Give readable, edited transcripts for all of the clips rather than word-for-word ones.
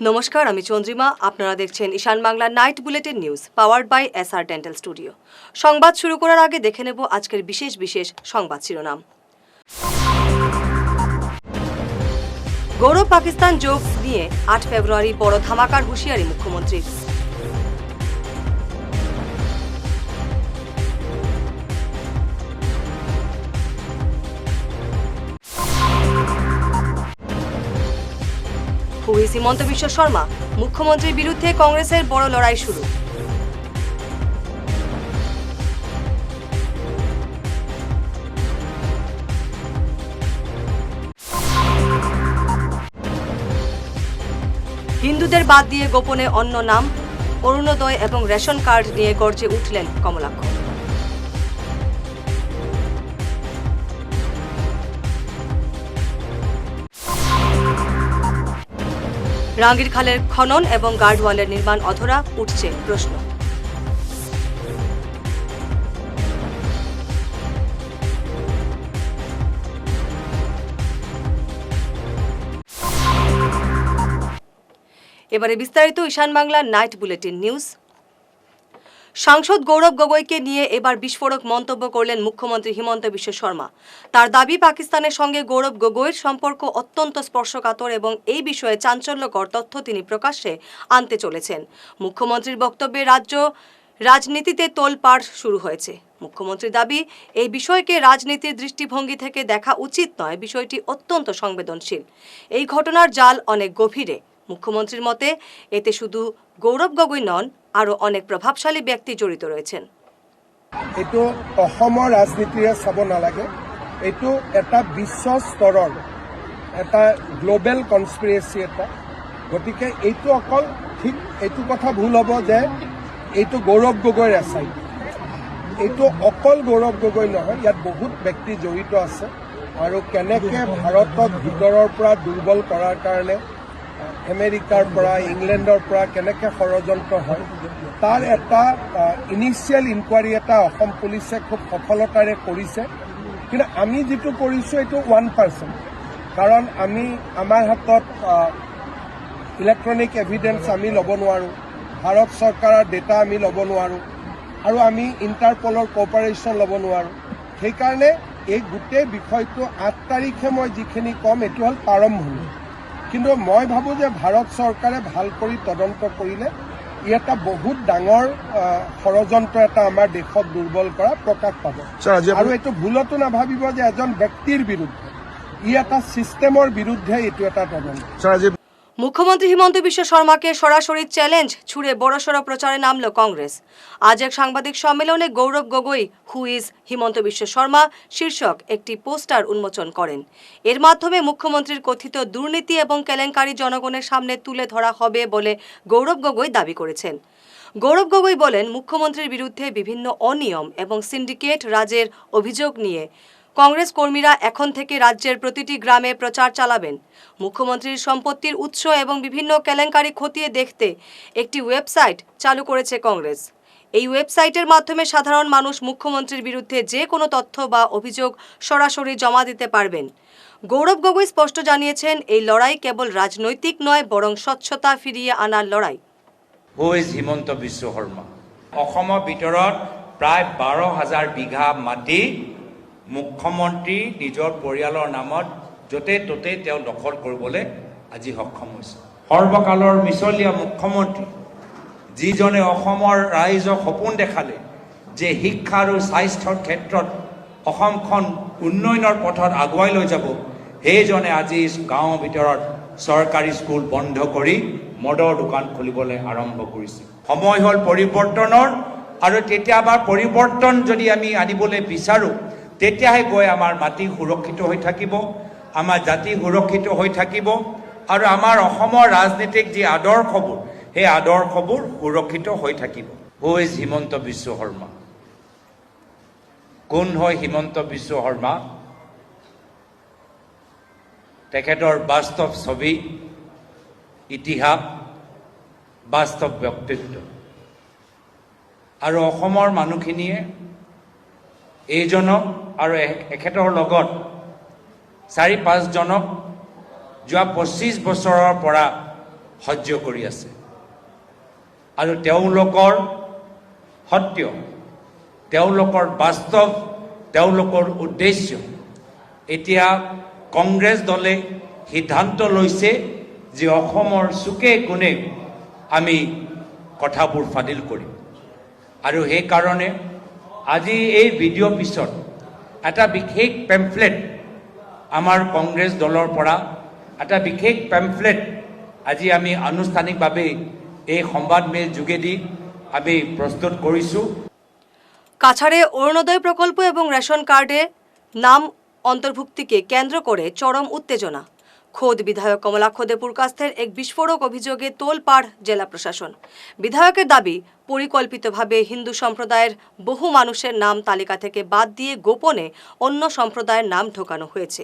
নমস্কার, আমি চন্দ্রিমা। আপনারা দেখছেন Ishan Bangla night bulletin news, powered by SR dental studio. সংবাদ শুরু করার আগে দেখে নেব আজকের বিশেষ সংবাদ শিরোনাম। গৌরব পাকিস্তান জোকস নিয়ে 8 ফেব্রুয়ারি বড় ধামাকার হুঁশিয়ারি মুখ্যমন্ত্রীর। হুইস হিমন্ত বিশ্ব শর্মা, মুখ্যমন্ত্রীর বিরুদ্ধে কংগ্রেসের বড় লড়াই শুরু। হিন্দুদের বাদ দিয়ে গোপনে অন্য নাম, অরুণোদয় এবং রেশন কার্ড নিয়ে গর্জে উঠলেন কমলাক্ষ। রাঙ্গির খালের খনন এবং গার্ডওয়ালের নির্মাণ অধরা, উঠছে প্রশ্ন। এবারে বিস্তারিত ঈশান বাংলা নাইট বুলেটিন নিউজ। সাংসদ গৌরব গগৈকে নিয়ে এবার বিস্ফোরক মন্তব্য করলেন মুখ্যমন্ত্রী হিমন্ত বিশ্ব শর্মা। তার দাবি, পাকিস্তানের সঙ্গে গৌরব গগৈর সম্পর্ক অত্যন্ত স্পর্শকাতর এবং এই বিষয়ে চাঞ্চল্যকর তথ্য তিনি প্রকাশ্যে আনতে চলেছেন। মুখ্যমন্ত্রীর বক্তব্যে রাজনীতিতে তোলপাড় শুরু হয়েছে। মুখ্যমন্ত্রীর দাবি, এই বিষয়কে রাজনীতির দৃষ্টিভঙ্গি থেকে দেখা উচিত নয়, বিষয়টি অত্যন্ত সংবেদনশীল। এই ঘটনার জাল অনেক গভীরে। মুখ্যমন্ত্রীর মতে এতে শুধু গৌরব গগৈ নন, আরও অনেক প্ৰভাৱশালী ব্যক্তি জড়িত রয়েছেন। এইটো অসমৰ ৰাজনীতিৰে চাব নালাগে, এইটো এটা বিশ্ব স্তৰৰ এটা গ্লোবেল কনস্পিৰেচি এটা। গতিকে এইটো অকল ঠিক এইটো কথা ভুল হ'ব যে এইটো গৌৰৱ গগৈৰ এছাই। এইটো অকল গৌৰৱ গগৈ নহয়, ইয়াত বহুত ব্যক্তি জড়িত আছে আৰু কেনেকৈ ভাৰতক ভিতৰৰ পৰা দুৰ্বল কৰাৰ কাৰণে আমেৰিকাৰ পৰা ইংলেণ্ডৰ পৰা কেনেকৈ ষড়যন্ত্ৰ হয় তাৰ এটা ইনিচিয়েল ইনকুৱাৰী এটা অসম পুলিচে খুব সফলতাৰে কৰিছে। কিন্তু আমি যিটো কৰিছোঁ এইটো 1%, কাৰণ আমি আমাৰ হাতত ইলেক্ট্ৰনিক এভিডেন্স আমি ল'ব নোৱাৰোঁ, ভাৰত চৰকাৰৰ ডেটা আমি ল'ব নোৱাৰোঁ আৰু আমি ইণ্টাৰপলৰ কোঅপাৰেশ্যন ল'ব নোৱাৰোঁ। সেইকাৰণে এই গোটেই বিষয়টো 8 তাৰিখে মই যিখিনি ক'ম এইটো হ'ল প্ৰাৰম্ভণি। কিন্তু মই ভাবোঁ যে ভাৰত চৰকাৰে ভাল কৰি তদন্ত কৰিলে ই এটা বহুত ডাঙৰ ষড়যন্ত্ৰ এটা আমাৰ দেশক দুৰ্বল কৰা প্ৰকাশ পাব। আৰু এইটো ভুলতো নাভাবিব যে এজন ব্যক্তিৰ বিৰুদ্ধে, ই এটা সিস্টেমৰ বিৰুদ্ধে এইটো এটা তদন্ত। মুখ্যমন্ত্রী হিমন্ত বিশ্ব শর্মাকে সরাসরি চ্যালেঞ্জ ছুড়ে বড়সড় প্রচারে নামল কংগ্রেস। আজ এক সাংবাদিক সম্মেলনে গৌরব গগৈ হু ইজ হিমন্ত বিশ্ব শর্মা শীর্ষক একটি পোস্টার উন্মোচন করেন। এর মাধ্যমে মুখ্যমন্ত্রীর কথিত দুর্নীতি এবং কেলেঙ্কারি জনগণের সামনে তুলে ধরা হবে বলে গৌরব গগৈ দাবি করেছেন। গৌরব গগৈ বলেন, মুখ্যমন্ত্রীর বিরুদ্ধে বিভিন্ন অনিয়ম এবং সিন্ডিকেট রাজের অভিযোগ নিয়ে কংগ্রেস কর্মীরা এখন থেকে রাজ্যের প্রতিটি গ্রামে প্রচার চালাবেন। মুখ্যমন্ত্রীর সম্পত্তির উৎস এবং বিভিন্ন কেলেঙ্কারি খতিয়ে দেখতে একটি ওয়েবসাইট চালু করেছে কংগ্রেস। এই ওয়েবসাইটের মাধ্যমে সাধারণ মানুষ মুখ্যমন্ত্রীর বিরুদ্ধে যে কোনো তথ্য বা অভিযোগ সরাসরি জমা দিতে পারবেন। গৌরব গগৈ স্পষ্ট জানিয়েছেন, এই লড়াই কেবল রাজনৈতিক নয়, বরং স্বচ্ছতা ফিরিয়ে আনার লড়াই। Who is Himanta Biswa Sarma? অসমৰ ভিতৰত প্ৰায় 12,000 বিঘা মাটি মুখ্যমন্ত্ৰী নিজৰ পৰিয়ালৰ নামত য'তে ত'তে তেওঁ দখল কৰিবলৈ আজি সক্ষম হৈছে। সৰ্বকালৰ মিছলীয়া মুখ্যমন্ত্ৰী, যিজনে অসমৰ ৰাইজক সপোন দেখালে যে শিক্ষা আৰু স্বাস্থ্যৰ ক্ষেত্ৰত অসমখন উন্নয়নৰ পথত আগুৱাই লৈ যাব, সেইজনে আজি গাঁৱৰ ভিতৰত চৰকাৰী স্কুল বন্ধ কৰি মদৰ দোকান খুলিবলৈ আৰম্ভ কৰিছে। সময় হ'ল পৰিৱৰ্তনৰ, আৰু তেতিয়াবা পৰিৱৰ্তন যদি আমি আনিবলৈ বিচাৰোঁ, তেতিয়াহে গৈ আমাৰ মাটি সুৰক্ষিত হৈ থাকিব, আমাৰ জাতি সুৰক্ষিত হৈ থাকিব, আৰু আমাৰ অসমৰ ৰাজনীতিক যি আদৰ্শবোৰ, সেই আদৰ্শবোৰ সুৰক্ষিত হৈ থাকিব। Who is Himanta Biswa Sarma? কোন হয় হিমন্ত বিশ্ব শৰ্মা? তেখেতৰ বাস্তৱ ছবি, ইতিহাস, বাস্তৱ ব্যক্তিত্ব, আৰু অসমৰ মানুহখিনিয়ে এইজনক আৰু এখেতৰ লগত 4-5 জনক যোৱা 25 বছৰৰ পৰা সহ্য কৰি আছে আৰু তেওঁলোকৰ সত্য, তেওঁলোকৰ বাস্তৱ, তেওঁলোকৰ উদ্দেশ্য এতিয়া কংগ্ৰেছ দলে সিদ্ধান্ত লৈছে যে অসমৰ চুকে কোণে আমি কথাবোৰ ফাদিল কৰিম। আৰু সেইকাৰণে আজি এই ভিডিঅ' পিছত এটা বিশেষ পেম্পলেট আমাৰ কংগ্ৰেছ দলৰ পৰা এটা বিশেষ পেম্পলেট আজি আমি আনুষ্ঠানিকভাৱে এই সংবাদমেল যোগেদি আমি প্ৰস্তুত কৰিছোঁ। কাছাড়ে অরুণোদয় প্রকল্প এবং রেশন কার্ডে নাম অন্তর্ভুক্তিকে কেন্দ্র করে চরম উত্তেজনা। খোদ বিধায়ক কমলাক্ষ দে পুরকাস্থের এক বিস্ফোরক অভিযোগে তোলপাড় জেলা প্রশাসন। বিধায়কের দাবি, পরিকল্পিতভাবে হিন্দু সম্প্রদায়ের বহু মানুষের নাম তালিকা থেকে বাদ দিয়ে গোপনে অন্য সম্প্রদায়ের নাম ঢোকানো হয়েছে।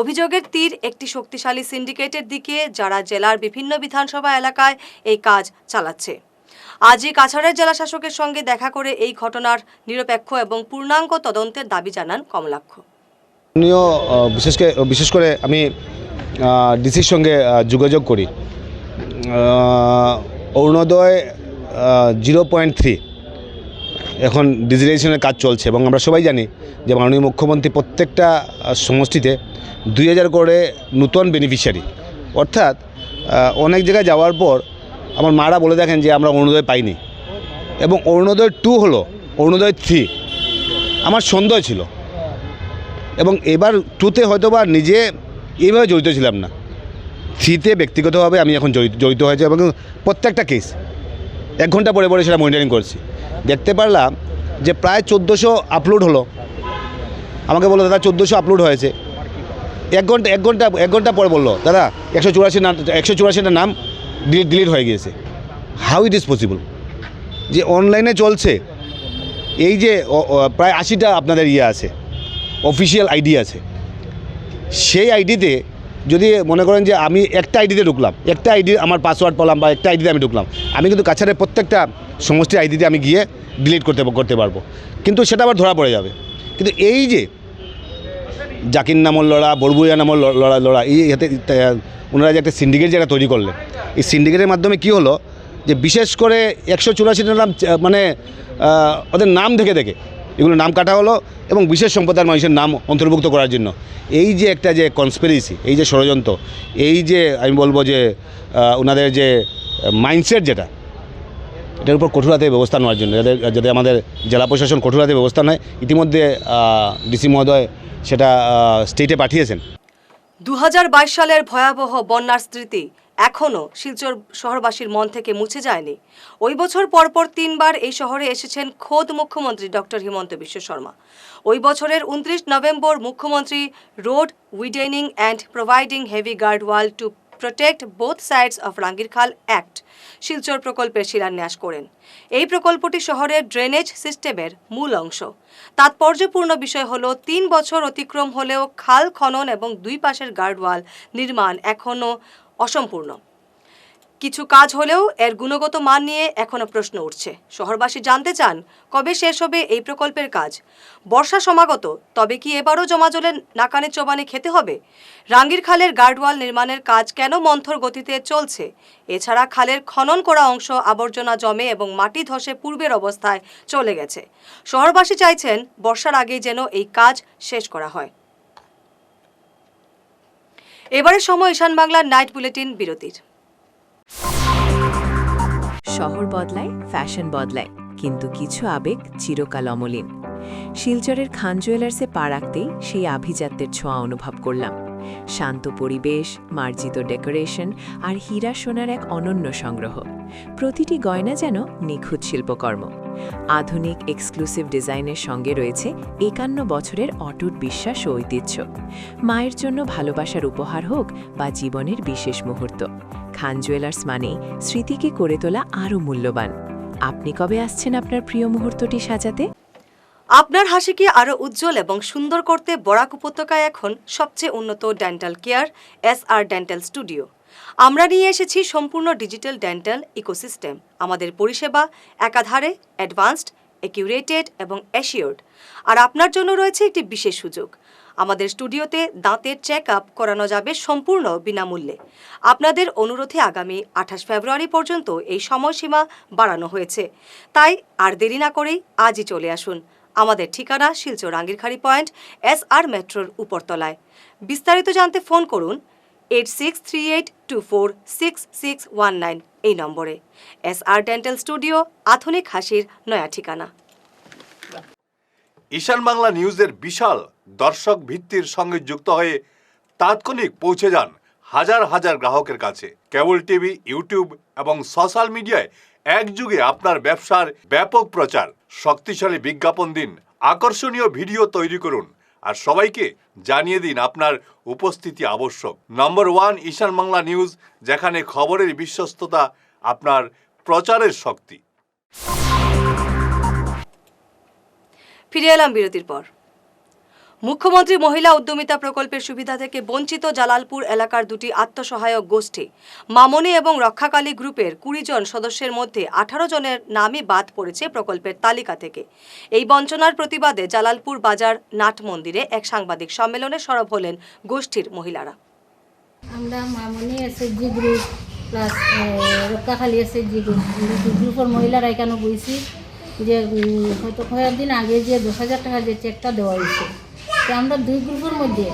অভিযোগের তীর একটি শক্তিশালী সিন্ডিকেটের দিকে, যারা জেলার বিভিন্ন বিধানসভা এলাকায় এই কাজ চালাচ্ছে। আজই কাছাড়ের জেলা শাসকের সঙ্গে দেখা করে এই ঘটনার নিরপেক্ষ এবং পূর্ণাঙ্গ তদন্তের দাবি জানান কমলাক্ষ। বিশেষ করে আমি ডিসির সঙ্গে যোগাযোগ করি। অরুণোদয় 0.3 এখন ডিজিটাইজেশনের কাজ চলছে এবং আমরা সবাই জানি যে মাননীয় মুখ্যমন্ত্রী প্রত্যেকটা সমষ্টিতে 2000 করে নতুন বেনিফিশিয়ারি, অর্থাৎ অনেক জায়গায় যাওয়ার পর আমার মারা বলে দেখেন যে আমরা অরুণোদয় পাইনি, এবং অরুণোদয় 2 হলো অরুণোদয় 3। আমার সন্দেহ ছিল এবং এবার 2তে হয়তো বা নিজে এইভাবে জড়িত ছিলাম না, 3তে ব্যক্তিগতভাবে আমি এখন জড়িত হয়েছে এবং প্রত্যেকটা কেস 1 ঘন্টা পরে পরে সেটা মনিটরিং করছি। দেখতে পারলাম যে প্রায় 1400 আপলোড হলো। আমাকে বললো দাদা 1400 আপলোড হয়েছে। এক ঘন্টা পরে বললো দাদা 184টা নাম ডিলিট হয়ে গিয়েছে। হাউ ইট ইজ পসিবল যে অনলাইনে চলছে? এই যে প্রায় 80টা আপনাদের আছে, অফিসিয়াল আইডি আছে, সেই আইডিতে যদি মনে করেন যে আমি একটা আইডিতে ঢুকলাম, একটা আইডি আমার পাসওয়ার্ড পেলাম বা একটা আইডিতে আমি ঢুকলাম, আমি কিন্তু কাছাড়ের প্রত্যেকটা সমষ্টির আইডিতে আমি গিয়ে ডিলিট করতে পারবো, কিন্তু সেটা আবার ধরা পড়ে যাবে। কিন্তু এই যে জাকির নামল লড়া, বড়বুইয়া নামল লড়া, এই হাতে ওনারা যে একটা সিন্ডিকেট যেটা তৈরি করলেন, এই সিন্ডিকেটের মাধ্যমে কি হলো যে বিশেষ করে 184টা নাম মানে ওদের নাম দেখে এগুলো নাম কাটা হলো এবং বিশেষ সম্প্রদায়ের মানুষের নাম অন্তর্ভুক্ত করার জন্য এই যে একটা যে কনস্পিরেসি, এই যে ষড়যন্ত্র, এই যে আমি বলবো যে ওনাদের যে মাইন্ডসেট, যেটা এটার উপর কঠোর হাতে ব্যবস্থা নেওয়ার জন্য যাতে আমাদের জেলা প্রশাসন কঠোর হাতে ব্যবস্থা নেয়। ইতিমধ্যে ডিসি মহোদয় সেটা স্টেটে পাঠিয়েছেন। 2022 সালের ভয়াবহ বন্যার স্মৃতি এখনও শিলচর শহরবাসীর মন থেকে মুছে যায়নি। ওই বছর পরপর 3 বার এই শহরে এসেছেন খোদ মুখ্যমন্ত্রী ডক্টর হিমন্ত বিশ্ব শর্মা। ওই বছরের 29 নভেম্বর মুখ্যমন্ত্রী road widening and providing heavy guard wall to protect both sides of Rangirkhal at Silchar প্রকল্পের শিলান্যাস করেন। এই প্রকল্পটি শহরের ড্রেনেজ সিস্টেমের মূল অংশ। তাৎপর্যপূর্ণ বিষয় হলো 3 বছর অতিক্রম হলেও খাল খনন এবং 2 পাশের গার্ডওয়াল নির্মাণ এখনও অসম্পূর্ণ। কিছু কাজ হলেও এর গুণগত মান নিয়ে এখনও প্রশ্ন উঠছে। শহরবাসী জানতে চান কবে শেষ হবে এই প্রকল্পের কাজ। বর্ষা সমাগত, তবে কি এবারও জমাজলের নাকানে চোবানে খেতে হবে? রাঙ্গির খালের গার্ডওয়াল নির্মাণের কাজ কেন মন্থর গতিতে চলছে? এছাড়া খালের খনন করা অংশ আবর্জনা জমে এবং মাটি ধসে পূর্বের অবস্থায় চলে গেছে। শহরবাসী চাইছেন বর্ষার আগেই যেন এই কাজ শেষ করা হয়। এবারের সময় ঈশান বাংলার নাইট বুলেটিন বিরতির। শহর বদলায়, ফ্যাশন বদলায়, কিন্তু কিছু আবেগ চিরকাল অমলিন। শিলচরের খান জুয়েলার্সে পা রাখতেই সেই আভিজাত্যের ছোঁয়া অনুভব করলাম। শান্ত পরিবেশ, মার্জিত ডেকোরেশন আর হীরা সোনার এক অনন্য সংগ্রহ। প্রতিটি গয়না যেন নিখুঁত শিল্পকর্ম। আধুনিক এক্সক্লুসিভ ডিজাইনের সঙ্গে রয়েছে 51 বছরের অটুট বিশ্বাস ও ঐতিহ্য। মায়ের জন্য ভালোবাসার উপহার হোক বা জীবনের বিশেষ মুহূর্ত, খান জুয়েলার্স মানে স্মৃতিকে করে তোলা আরও মূল্যবান। আপনি কবে আসছেন আপনার প্রিয় মুহূর্তটি সাজাতে? আপনার হাসিকে আরও উজ্জ্বল এবং সুন্দর করতে বরাক উপত্যকায় এখন সবচেয়ে উন্নত dental care SR dental studio. আমরা নিয়ে এসেছি সম্পূর্ণ ডিজিটাল ডেন্টাল ইকোসিস্টেম। আমাদের পরিষেবা একাধারে অ্যাডভান্সড, অ্যাকিউরেটেড এবং অ্যাসিওর্ড। আর আপনার জন্য রয়েছে একটি বিশেষ সুযোগ। আমাদের স্টুডিওতে দাঁতের চেক আপ করানো যাবে সম্পূর্ণ বিনামূল্যে। আপনাদের অনুরোধে আগামী 28 ফেব্রুয়ারি পর্যন্ত এই সময়সীমা বাড়ানো হয়েছে। তাই আর দেরি না করেই আজই চলে আসুন। আমাদের ঠিকানা শিলচর আঙ্গিরখাড়ি পয়েন্ট, SR মেট্রোর উপরতলায়। বিস্তারিত জানতে ফোন করুন 8638246619 এই নম্বরে। SR ডেন্টাল স্টুডিও, আধুনিক হাসির নয়া ঠিকানা। ঈশান বাংলা নিউজের বিশাল দর্শক ভিত্তির সঙ্গে যুক্ত হয়ে তাৎক্ষণিক পৌঁছে যান হাজার হাজার গ্রাহকের কাছে। কেবল টিভি, ইউটিউব এবং সোশ্যাল মিডিয়ায় একযুগে আপনার ব্যবসার ব্যাপক প্রচার। শক্তিশালী বিজ্ঞাপন দিন, আকর্ষণীয় ভিডিও তৈরি করুন, আর সবাইকে জানিয়ে দিন আপনার উপস্থিতি আবশ্যক। নম্বর 1 ঈশান বাংলা নিউজ, যেখানে খবরের বিশ্বস্ততা আপনার প্রচারের শক্তি। ফিরে এলাম বিরতির পর। মুখ্যমন্ত্রী মহিলা উদ্যমিতা প্রকল্পের সুবিধা থেকে বঞ্চিত জালালপুর এলাকার দুটি আত্মসহায়ক গোষ্ঠী মামনি এবং রক্ষাকালী গ্রুপের 20 জন সদস্যের মধ্যে 18 জনের নামই বাদ পড়েছে প্রকল্পের তালিকা থেকে। এই বঞ্চনার প্রতিবাদে জালালপুর বাজার নাট মন্দিরে এক সাংবাদিক সম্মেলনে সরব হলেন গোষ্ঠীর মহিলারা। আমরা মামনি এসএসজি গ্রুপ প্লাস রক্ষাখালী এসএসজি গ্রুপের মহিলারা এখানে বইছি যে হয়তো কয়েকদিন আগে যে 10,000 টাকা যে চেকটা দেওয়া হয়েছে, তো আমরা দুই গ্রুপের মধ্যে,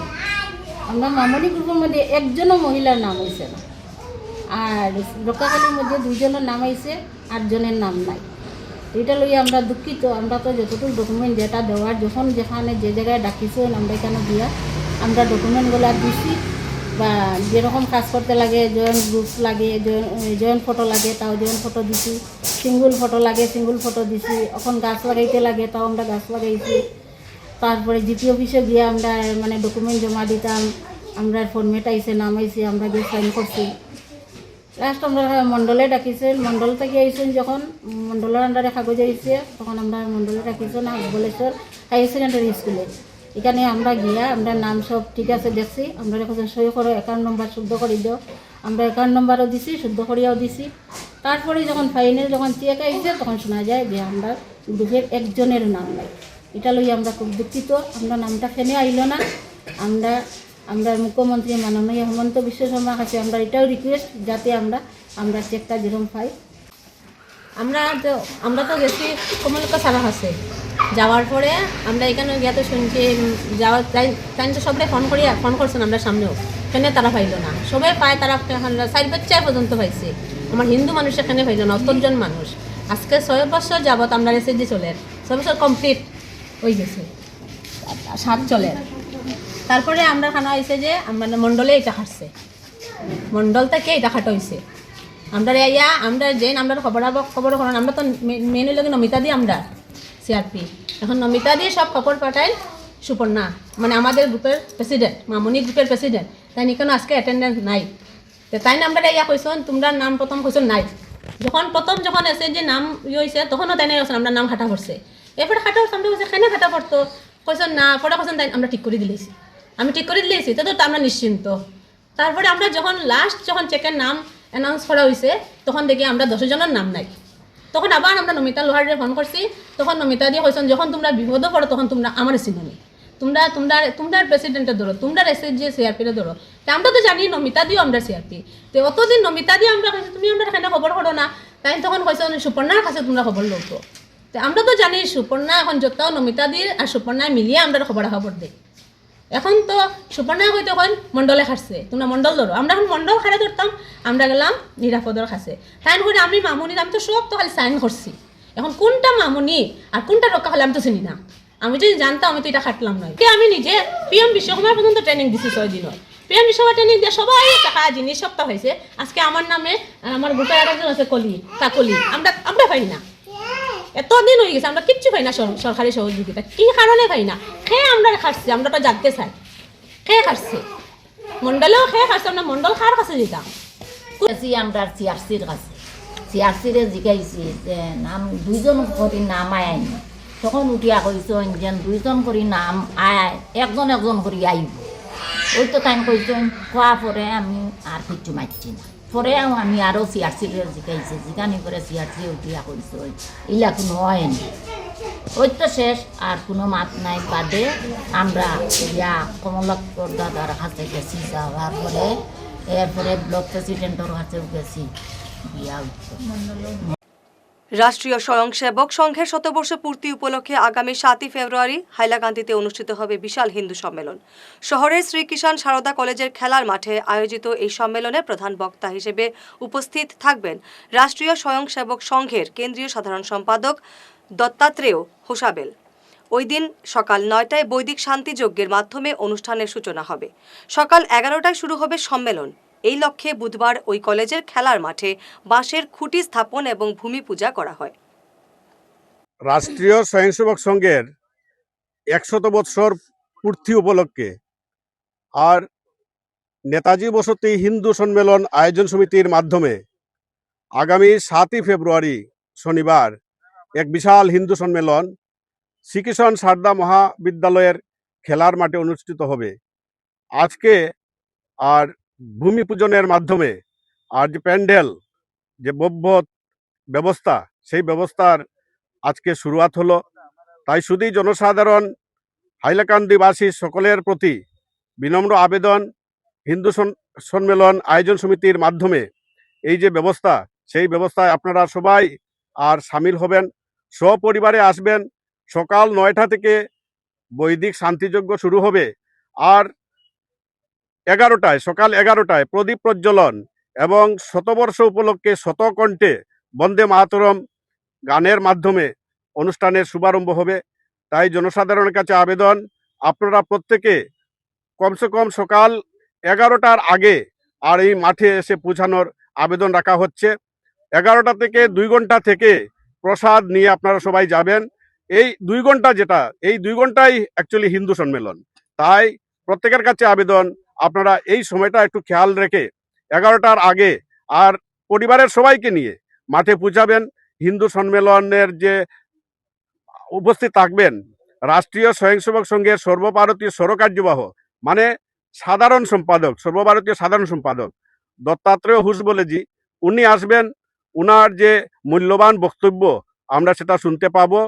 আমরা মামনি গ্রুপের মধ্যে একজনও মহিলার নাম হয়েছে না, আর রক্ষাখালীর মধ্যে 2 জনের নাম হয়েছে, 8 জনের নাম নাই। এটা লইয়া আমরা দুঃখিত। আমরা তো যতটুকু ডকুমেন্ট যেটা দেওয়ার, যখন যেখানে যে জায়গায় ডাকিছেন আমরা এখানে দিয়া আমরা ডকুমেন্টগুলো দিছি, বা যেরকম কাজ করতে লাগে, জয়েন্ট গ্রুপ লাগে, জয়েন্ট ফটো লাগে, তাও জয়েন্ট ফটো দিছি, সিঙ্গুল ফটো লাগে, সিঙ্গুল ফটো দিছি, এখন গাছ লাগাইতে লাগে, তাও আমরা গাছ লাগাইছি। তারপরে জিপি অফিসে গিয়ে আমরা মানে ডকুমেন্ট জমা দিতাম, আমরা ফর্মেট আইসে, নাম আইসে, আমরা গিয়ে সাইন করছি। লাস্ট আমরা মণ্ডলে ডাকিছেন, মণ্ডল থেকে আইসেন, যখন মণ্ডলের আন্ডারে কাগজ আইসে তখন আমরা মণ্ডলে ডাকিছেন বলেশ্বর হায়ার সেকেন্ডারি স্কুলে। এখানে আমরা গিয়া আমরা নাম সব ঠিক আছে দেখছি, আমরা এখন সই করো, অ্যাকাউন্ট নম্বর শুদ্ধ করে দিও, আমরা অ্যাকাউন্ট নম্বরও দিছি, শুদ্ধ করিয়াও দিছি। তারপরে যখন ফাইনাল যখন চেক আইসে তখন শোনা যায় যে আমরা গ্রুপের একজনের নাম নাই। এটা লই আমরা খুব দুঃখিত। আমরা নামটা ফেনে আইল না। আমরা মুখ্যমন্ত্রী মাননীয় হিমন্ত বিশ্ব শর্মার কাছে আমরা এটাও রিকোয়েস্ট যাতে আমরা চেকটা যেরকম পাই। আমরা তো গেছি কমলকা সারা কাছে, যাওয়ার পরে আমরা এখানে গিয়ে তো শুনছি যাওয়ার টাইম তো সবাই ফোন করছেন, আমরা সামনেও এখানে তারা পাইল না, সবাই পায় তারা 4 বাচ্চা পর্যন্ত পাইছে। আমার হিন্দু মানুষ এখানে পাইল না, 70 জন মানুষ। আজকে 6 বছর যাবত আমরা এসএসজি চলে, 6 বছর কমপ্লিট হয়ে গেছে, 7 চলে। তারপরে আমরা খানা হয়েছে যে আমরা মণ্ডলে এটা খাটছে, মণ্ডল থেকে এটা খাটা হয়েছে। আমরা আমরা খবর করেন, আমরা তো মেন লগে নমিতা দিই, আমরা সিআরপি এখন নমিতা দিয়ে সব খবর পাঠাই সুপর্ণা, মানে আমাদের গ্রুপের প্রেসিডেন্ট, মামনি গ্রুপের প্রেসিডেন্ট। তাই নিকেন আজকে অ্যাটেন্ডেন্স নাই, তো তাই আমরা কইসন তোমরা নাম প্রথম কইসন নাই। যখন এসে যে নাম হয়েছে তখনও তাই নাই আমরা নাম খাটা করছে। এরপরে খাটা করছে, আমরা বলছি কেন খাটা করতো, কইসন না, পরে কইসন তাই আমরা ঠিক করে দিলেছি, আমি ঠিক করে দিলেছি, তো আমরা নিশ্চিন্ত। তারপরে আমরা যখন চেকের নাম অ্যানাউন্স করা হয়েছে তখন দেখি আমরা 10 জনের নাম নাই। তখন আবার আমরা নমিতা লোহারে ফোন করছি, তখন নমিতা দিয়ে কইসন যখন তোমরা বিপদে পড়ো তখন তোমরা আমার চিনি, তোমরা প্রেসিডেন্টে ধরো, তোমরা এসএসজি সিআরপিরে ধরো। তো আমরা তো জানি নমিতা দিও আমরা সিআরপি, তো অতদিন নমিতা দিয়ে আমরা কইছি তুমি আমরা এখানে খবর করো না। তাই তখন কইসন সুপর্ণার কাছে তোমরা খবর লো। তো আমরা তো জানি সুপর্ণা এখন যতটাও নমিতা দিয়ে আর সুপর্ণায় মিলিয়ে আমরা খবর দিই। এখন তো সুপর্ণা হয়তো এখন মণ্ডলে খাটছে, তোমরা মণ্ডল ধরো, আমরা এখন মণ্ডল খাড়ে ধরতাম, আমরা গেলাম নিরাপদর কাছে। তাই করে আমি মামুনি, আমি তো সব তো খালি সাইন করছি। এখন কোনটা মামুনি আর কোনটা রক্ষা হলে আমি তো চিনি না। আমি যদি জানতাম আমি তো এটা খাটলাম নয়। আমি নিজে পিএম বিশ্বকর্মার পর্যন্ত ট্রেনিং দিছি 6 দিনের। পিএম বিশ্বকর্মা ট্রেনিং দিয়ে সবাই টাকা জিনিস সপ্তাহ হয়েছে। আজকে আমার নামে আমার গ্রুপের আরেকজন আছে কাকলি, আমরা পাই না, এতদিন হয়ে গেছে আমরা কিচ্ছু পাই না সরকারি সহযোগিতা। কি কারণে পাই না? আমরা খাটছি, আমরা তো জানতে চাই খাটছে, মন্ডলেও খাটছে, আমরা মন্ডল খার কাছে যেতাম। আমরা সিআরসির কাছে, সিআরসিরে জিগাইছি যে নাম 2 জন করে নাম আয়নি, তখন উঠিয়া কইছেন যে 2 জন করে নাম আয়, একজন করে আইব। ওই তো তাই কইছেন, কোয়া পরে আমি আর কিচ্ছু মারছি না। পরেও আমি আরও সিআরসির জিকাইছি, জিকানি করে সিআরসি উঠিয়া কইছে ইলা কোনো হয়নি, ওই তো শেষ আর কোনো মাত নাই। বাদে আমরা ইয়া কমলাকর দাদার কাছে গেছি, যাওয়ার পরে এরপরে ব্লক প্রেসিডেন্টের কাছে গেছি, বিয়া হচ্ছে। রাষ্ট্রীয় স্বয়ংসেবক সংঘের শতবর্ষ পূর্তি উপলক্ষে আগামী 7 ফেব্রুয়ারি হাইলাকান্দিতে অনুষ্ঠিত হবে বিশাল হিন্দু সম্মেলন। শহরের শ্রীকিষান সারদা কলেজের খেলার মাঠে আয়োজিত এই সম্মেলনে প্রধান বক্তা হিসেবে উপস্থিত থাকবেন রাষ্ট্রীয় স্বয়ংসেবক সংঘের কেন্দ্রীয় সাধারণ সম্পাদক দত্তাত্রেয় হোসাবেল। ওই দিন সকাল 9টায় বৈদিক শান্তিযজ্ঞের মাধ্যমে অনুষ্ঠানের সূচনা হবে। সকাল 11টায় শুরু হবে সম্মেলন। এই লক্ষ্যে বুধবার ওই কলেজের খেলার মাঠে বাঁশের খুঁটি স্থাপন এবং ভূমি পূজা করা হয়। রাষ্ট্রীয় স্বয়ংসেবক সংঘের 100 বৎসর পূর্তি উপলক্ষে আর নেতাজি বসতি হিন্দু সম্মেলন আয়োজন সমিতির মাধ্যমে আগামী 7 ফেব্রুয়ারি শনিবার এক বিশাল হিন্দু সম্মেলন শ্রীকিষান সারদা মহাবিদ্যালয়ের খেলার মাঠে অনুষ্ঠিত হবে। আজকে আর ভূমি পূজনের মাধ্যমে আর যে প্যান্ডেল যে ভব্য ব্যবস্থা, সেই ব্যবস্থার আজকে শুরুয়াত হলো। তাই শুধুই জনসাধারণ হাইলাকান্দিবাসী সকলের প্রতি বিনম্র আবেদন, হিন্দু সম্মেলন আয়োজন সমিতির মাধ্যমে এই যে ব্যবস্থা, সেই ব্যবস্থায় আপনারা সবাই আর সামিল হবেন, সপরিবারে আসবেন। সকাল 9টা থেকে বৈদিক শান্তিযজ্ঞ শুরু হবে আর সকাল 11টায় প্রদীপ প্রজ্বলন এবং শতবর্ষ উপলক্ষে শতকণ্ঠে বন্দে মাতরম গানের মাধ্যমে অনুষ্ঠানের শুভারম্ভ হবে। তাই জনসাধারণের কাছে আবেদন, আপনারা প্রত্যেকে কমসে কম সকাল 11টার আগে আর এই মাঠে এসে পৌঁছানোর আবেদন রাখা হচ্ছে। 11টা থেকে 2 ঘন্টা থেকে প্রসাদ নিয়ে আপনারা সবাই যাবেন। এই 2 ঘন্টা এই 2 ঘন্টাই অ্যাকচুয়ালি হিন্দু সম্মেলন। তাই প্রত্যেকের কাছে আবেদন, আপনারা এই সময়টা একটু খেয়াল রেখে 11টার আগে আর পরিবারের সবাইকে নিয়ে মাঠে পৌঁছাবেন। হিন্দু সম্মেলনের যে উপস্থিত থাকবেন রাষ্ট্রীয় স্বয়ংসেবক সংঘের সর্বভারতীয় সরকার্যবাহ মানে সর্বভারতীয় সাধারণ সম্পাদক দত্তাত্রেয় হোসাবেলজি, উনি আসবেন। উনার যে মূল্যবান বক্তব্য আমরা সেটা শুনতে পাবো।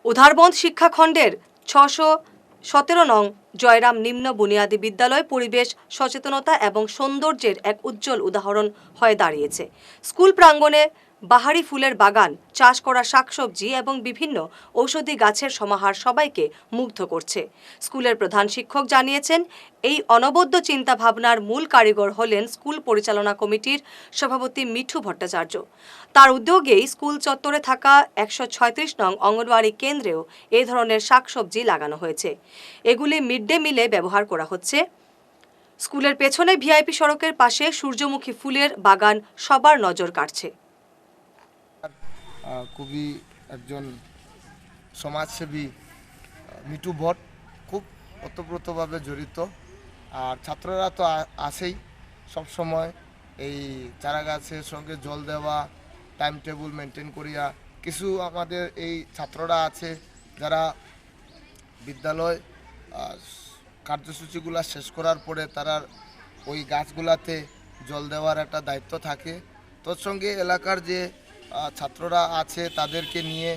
উধারবন্দ শিক্ষাখণ্ডের 617 নং জয়রাম নিম্ন বুনিয়াদী বিদ্যালয় পরিবেশ সচেতনতা এবং সৌন্দর্যের এক উজ্জ্বল উদাহরণ হয়ে দাঁড়িয়েছে। স্কুল প্রাঙ্গণে বাহারি ফুলের বাগান, চাষ করা শাকসবজি এবং বিভিন্ন ঔষধি গাছের সমাহার সবাইকে মুগ্ধ করছে। স্কুলের প্রধান শিক্ষক জানিয়েছেন, এই অনবদ্য চিন্তাভাবনার মূল কারিগর হলেন স্কুল পরিচালনা কমিটির সভাপতি মিঠু ভট্টাচার্য। তার উদ্যোগেই স্কুল চত্বরে থাকা 136 নং অঙ্গনওয়াড়ি কেন্দ্রেও এই ধরনের শাকসবজি লাগানো হয়েছে। এগুলি মিড ডে মিলে ব্যবহার করা হচ্ছে। স্কুলের পেছনে ভিআইপি সড়কের পাশে সূর্যমুখী ফুলের বাগান সবার নজর কাড়ছে। খুবই একজন সমাজসেবী মিঠু ভট্ট খুব ওতপ্রোতভাবে জড়িত। আর ছাত্ররা তো আসেই সবসময় এই চারা গাছের সঙ্গে জল দেওয়া, টাইম টেবিল মেনটেন করিয়া। কিছু আমাদের এই ছাত্ররা আছে যারা বিদ্যালয় কার্যসূচিগুলো শেষ করার পরে তারা ওই গাছগুলাতে জল দেওয়ার একটা দায়িত্ব থাকে। তোর সঙ্গে এলাকার যে ছাত্ররা আছে তাদেরকে নিয়ে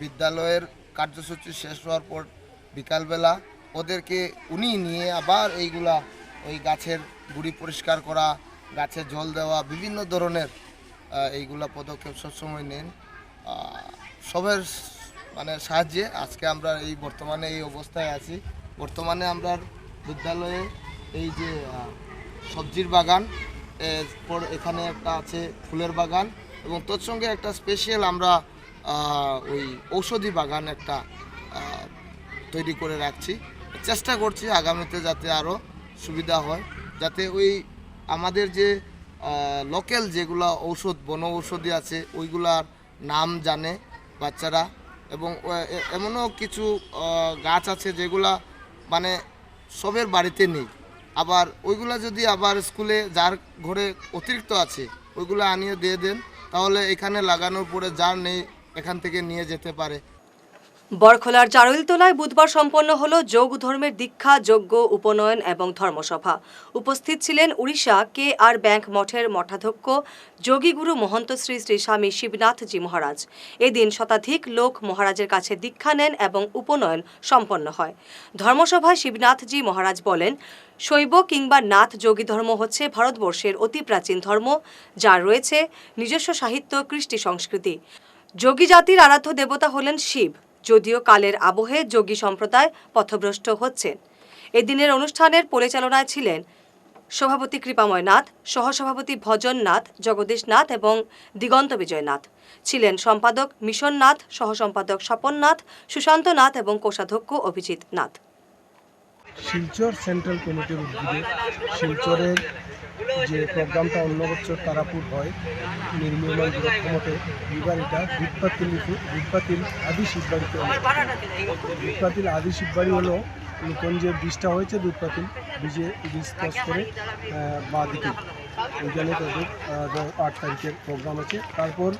বিদ্যালয়ের কার্যসূচি শেষ হওয়ার পর বিকালবেলা ওদেরকে উনি নিয়ে আবার এইগুলা ওই গাছের গুড়ি পরিষ্কার করা, গাছে জল দেওয়া, বিভিন্ন ধরনের এইগুলা পদক্ষেপ সবসময় নেন। সবের সাহায্যে আজকে আমরা এই বর্তমানে এই অবস্থায় আছি। বর্তমানে আমরা বিদ্যালয়ে এই যে সবজির বাগান, এরপর এখানে একটা আছে ফুলের বাগান এবং তোর সঙ্গে একটা স্পেশাল আমরা ওই ঔষধি বাগান একটা তৈরি করে রাখছি। চেষ্টা করছি আগামীতে যাতে আরও সুবিধা হয়, যাতে ওই আমাদের যে লোকাল যেগুলো ঔষধ বন ঔষধি আছে ওইগুলার নাম জানে বাচ্চারা। এবং এমনও কিছু গাছ আছে যেগুলা সবের বাড়িতে নেই, আবার ওইগুলা যদি আবার স্কুলে যার ঘরে অতিরিক্ত আছে ওইগুলো আনিয়ে দিয়ে দেন, তাহলে এখানে লাগানোর পরে যার নেই এখান থেকে নিয়ে যেতে পারে। বরখোলার জারুলতলায় বুধবার সম্পন্ন হল যোগ ধর্মের দীক্ষা, যজ্ঞ, উপনয়ন এবং ধর্মসভা। উপস্থিত ছিলেন উড়িষ্যা KR ব্যাংক মঠের মঠাধ্যক্ষ যোগীগুরু মহন্ত শ্রী শ্রী স্বামী শিবনাথজি মহারাজ। এদিন শতাধিক লোক মহারাজের কাছে দীক্ষা নেন এবং উপনয়ন সম্পন্ন হয়। ধর্মসভায় শিবনাথজি মহারাজ বলেন, শৈব কিংবা নাথ যোগী ধর্ম হচ্ছে ভারতবর্ষের অতি প্রাচীন ধর্ম, যার রয়েছে নিজস্ব সাহিত্য, কৃষ্টি, সংস্কৃতি। যোগী জাতির আরাধ্য দেবতা হলেন শিব, যদিও কালের আবহে যোগী সম্প্রদায় পথভ্রষ্ট হচ্ছেন। এদিনের অনুষ্ঠানের পরিচালনায় ছিলেন সভাপতি কৃপাময় নাথ, সহসভাপতি ভজন নাথ, জগদীশ নাথ এবং দিগন্ত বিজয় নাথ। ছিলেন সম্পাদক মিশন নাথ, সহসম্পাদক স্বপন নাথ, সুশান্ত নাথ এবং কোষাধ্যক্ষ অভিজিৎ নাথ। শিলচর সেন্ট্রাল কমিটির উদ্যোগে শিলচরের যে প্রোগ্রামটা অন্য বছর তারাপুর হয় নির্মীয়মান মঠে, এবার এটা দুধপাতিল আদি শিববাড়িতে দুধপাতিল আদি শিববাড়ি হলো নতুন যে বীজটা হয়েছে দুধপাতিল বীজে বীজ চাষ করে বা দিকে ওইখানে তাদের 8 তারিখের প্রোগ্রাম আছে। তারপর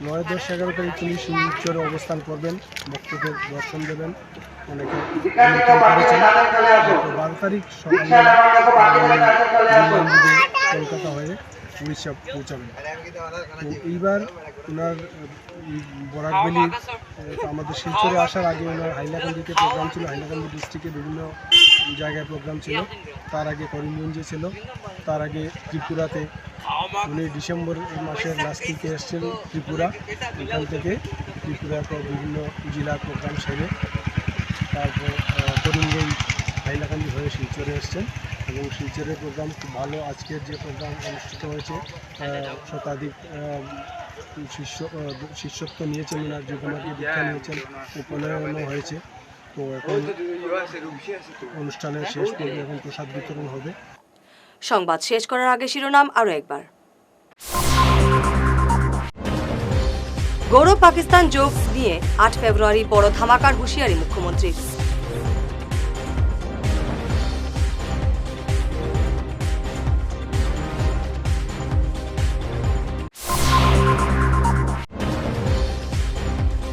9, 10, 11 তারিখ তিনি শিলচরে অবস্থান করবেন, ভক্তদের দর্শন দেবেন, অনেকে করেছেন। 12 তারিখ সকালে কলকাতা হয়ে উড়িষ্যা পৌঁছাবেন। তো এইবার ওনার বরাকবেলি আমাদের শিলচরে আসার আগে ওনার হাইলাকান্দিতে প্রোগ্রাম ছিল, হাইলাকান্দি ডিস্ট্রিক্টে বিভিন্ন জায়গায় প্রোগ্রাম ছিল। তার আগে করিমগঞ্জে ছিল, তার আগে ত্রিপুরাতে উনি ডিসেম্বর মাসের লাস্ট উইকে এসছেন ত্রিপুরা। এখান থেকে ত্রিপুরার বিভিন্ন জেলার প্রোগ্রাম সেরে তারপর করিমগঞ্জ হাইলাকান্দি হয়ে শিলচরে এসছেন এবং শিলচরের প্রোগ্রাম খুব ভালো। আজকের যে প্রোগ্রাম অনুষ্ঠিত হয়েছে শতাধিক শিষ্যত্ব নিয়েছেন, ওনার জীবনাকে দীক্ষা নিয়েছেন, উপনয়নও হয়েছে। তো এখন অনুষ্ঠানের শেষ পর্বে এখন প্রসাদ বিতরণ হবে। সংবাদ শেষ করার আগে শিরোনাম আরও একবার। গৌরব পাকিস্তান যোগ নিয়ে 8 ফেব্রুয়ারি বড় ধামাকার হুঁশিয়ারি মুখ্যমন্ত্রীর।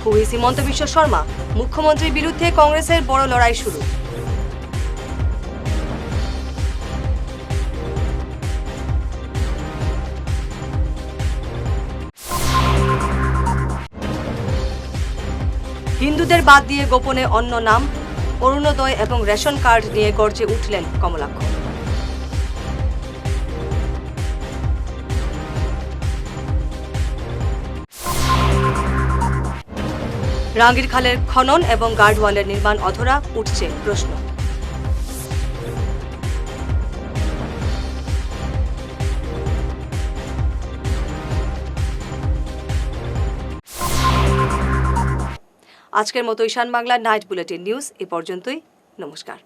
হুইস হিমন্ত বিশ্ব শর্মা, মুখ্যমন্ত্রীর বিরুদ্ধে কংগ্রেসের বড় লড়াই শুরু। হিন্দুদের বাদ দিয়ে গোপনে অন্য নাম, অরুণোদয় এবং রেশন কার্ড নিয়ে গর্জে উঠলেন কমলাক্ষ। রাঙ্গির খালের খনন এবং গার্ডওয়ালের নির্মাণ অধরা, উঠছে প্রশ্ন। আজকের মতো ঈশান বাংলা নাইট বুলেটিন নিউজ এ পর্যন্তই। নমস্কার।